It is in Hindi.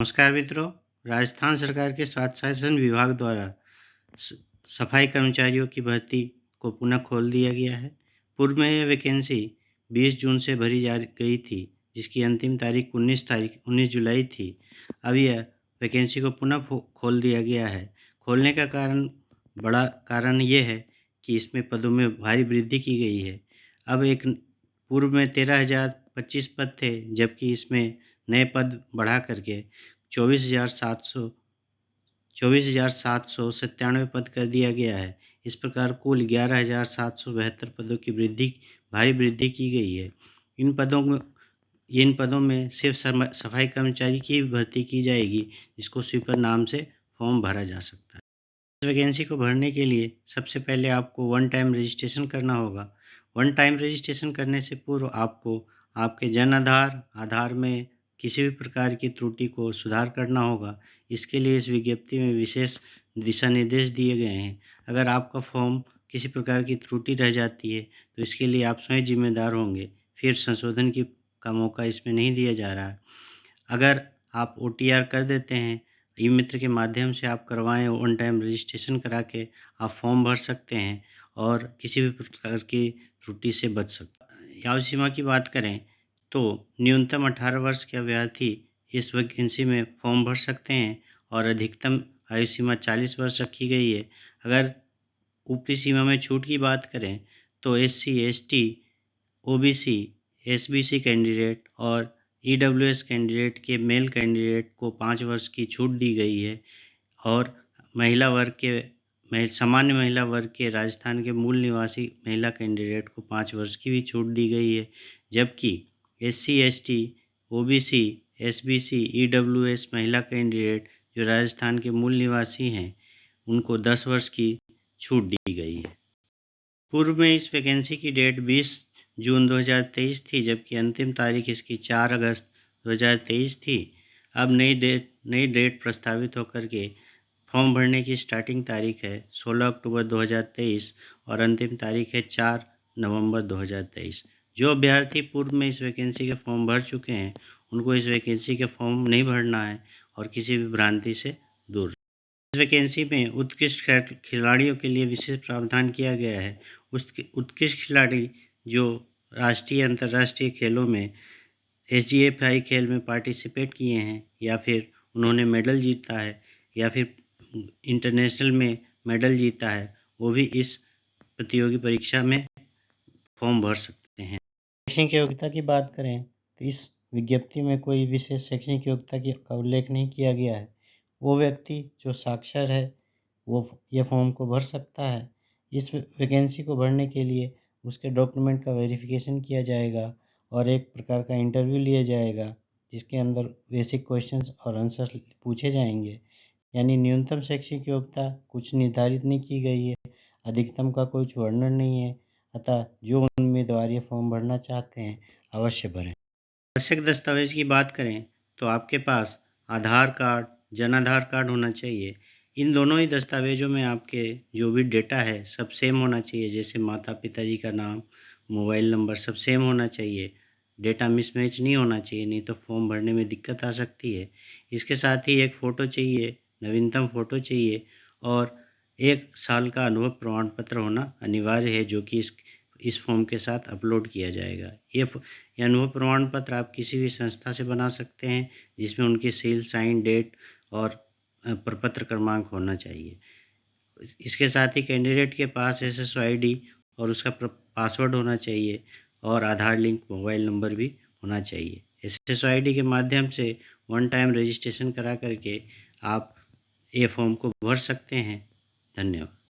नमस्कार मित्रों। राजस्थान सरकार के स्वास्थ्य शासन विभाग द्वारा स सफाई कर्मचारियों की भर्ती को पुनः खोल दिया गया है। पूर्व में यह वैकेंसी 20 जून से भरी जा गई थी, जिसकी अंतिम तारीख 19 जुलाई थी। अब यह वैकेंसी को पुनः खोल दिया गया है। खोलने का बड़ा कारण ये है कि इसमें पदों में भारी वृद्धि की गई है। अब एक पूर्व में 13,025 पद थे, जबकि इसमें नए पद बढ़ा करके 24,797 पद कर दिया गया है। इस प्रकार कुल 11,772 पदों की भारी वृद्धि की गई है। इन पदों में सिर्फ सफाई कर्मचारी की भर्ती की जाएगी, जिसको स्वीपर नाम से फॉर्म भरा जा सकता है। इस वैकेंसी को भरने के लिए सबसे पहले आपको वन टाइम रजिस्ट्रेशन करना होगा। वन टाइम रजिस्ट्रेशन करने से पूर्व आपको आपके जन आधार में किसी भी प्रकार की त्रुटि को सुधार करना होगा। इसके लिए इस विज्ञप्ति में विशेष दिशा निर्देश दिए गए हैं। अगर आपका फॉर्म किसी प्रकार की त्रुटि रह जाती है तो इसके लिए आप स्वयं जिम्मेदार होंगे। फिर संशोधन का मौका इसमें नहीं दिया जा रहा है। अगर आप OTR कर देते हैं, ई मित्र के माध्यम से आप करवाएं, वन टाइम रजिस्ट्रेशन करा के आप फॉर्म भर सकते हैं और किसी भी प्रकार की त्रुटि से बच सकते हैं। आयु सीमा की बात करें तो न्यूनतम 18 वर्ष के अभ्यर्थी इस वैकेंसी में फॉर्म भर सकते हैं और अधिकतम आयु सीमा 40 वर्ष रखी गई है। अगर ऊपरी सीमा में छूट की बात करें तो SC, ST, OBC, SBC candidate और EWS कैंडिडेट के मेल कैंडिडेट को 5 वर्ष की छूट दी गई है और सामान्य महिला वर्ग के राजस्थान के मूल निवासी महिला कैंडिडेट को 5 वर्ष की भी छूट दी गई है। जबकि SC, ST, OBC, SBC, EWS महिला कैंडिडेट जो राजस्थान के मूल निवासी हैं, उनको 10 वर्ष की छूट दी गई है। पूर्व में इस वैकेंसी की डेट 20 जून 2023 थी, जबकि अंतिम तारीख इसकी 4 अगस्त 2023 थी। अब नई डेट प्रस्तावित होकर के फॉर्म भरने की स्टार्टिंग तारीख है 16 अक्टूबर 2023 और अंतिम तारीख है 4 नवंबर 2023। जो अभ्यर्थी पूर्व में इस वैकेंसी के फॉर्म भर चुके हैं, उनको इस वैकेंसी के फॉर्म नहीं भरना है और किसी भी भ्रांति से दूर। इस वैकेंसी में उत्कृष्ट खिलाड़ियों के लिए विशेष प्रावधान किया गया है। उत्कृष्ट खिलाड़ी जो राष्ट्रीय अंतर्राष्ट्रीय खेलों में SGFI खेल में पार्टिसिपेट किए हैं या फिर उन्होंने मेडल जीता है या फिर इंटरनेशनल में मेडल जीता है, वो भी इस प्रतियोगी परीक्षा में फॉर्म भर सकते हैं। शैक्षणिक योग्यता की बात करें तो इस विज्ञप्ति में कोई विशेष शैक्षणिक योग्यता का उल्लेख नहीं किया गया है। वो व्यक्ति जो साक्षर है वो ये फॉर्म को भर सकता है। इस वैकेंसी को भरने के लिए उसके डॉक्यूमेंट का वेरिफिकेशन किया जाएगा और एक प्रकार का इंटरव्यू लिया जाएगा, जिसके अंदर बेसिक क्वेश्चंस और आंसर्स पूछे जाएंगे। यानी न्यूनतम शैक्षणिक योग्यता कुछ निर्धारित नहीं की गई है, अधिकतम का कुछ वर्णन नहीं है। अतः जो उम्मीदवार ये फॉर्म भरना चाहते हैं अवश्य भरें। आवश्यक दस्तावेज की बात करें तो आपके पास आधार कार्ड, जन आधार कार्ड होना चाहिए। इन दोनों ही दस्तावेजों में आपके जो भी डेटा है सब सेम होना चाहिए, जैसे माता पिताजी का नाम, मोबाइल नंबर सब सेम होना चाहिए। डेटा मिसमैच नहीं होना चाहिए, नहीं तो फॉर्म भरने में दिक्कत आ सकती है। इसके साथ ही एक फ़ोटो चाहिए, नवीनतम फ़ोटो चाहिए और 1 साल का अनुभव प्रमाण पत्र होना अनिवार्य है, जो कि इस फॉर्म के साथ अपलोड किया जाएगा। ये अनुभव प्रमाण पत्र आप किसी भी संस्था से बना सकते हैं, जिसमें उनकी सील, साइन, डेट और प्रपत्र क्रमांक होना चाहिए। इसके साथ ही कैंडिडेट के पास SSO ID और उसका पासवर्ड होना चाहिए और आधार लिंक मोबाइल नंबर भी होना चाहिए। SSO ID के माध्यम से वन टाइम रजिस्ट्रेशन करा करके आप ये फॉर्म को भर सकते हैं। धन्यवाद।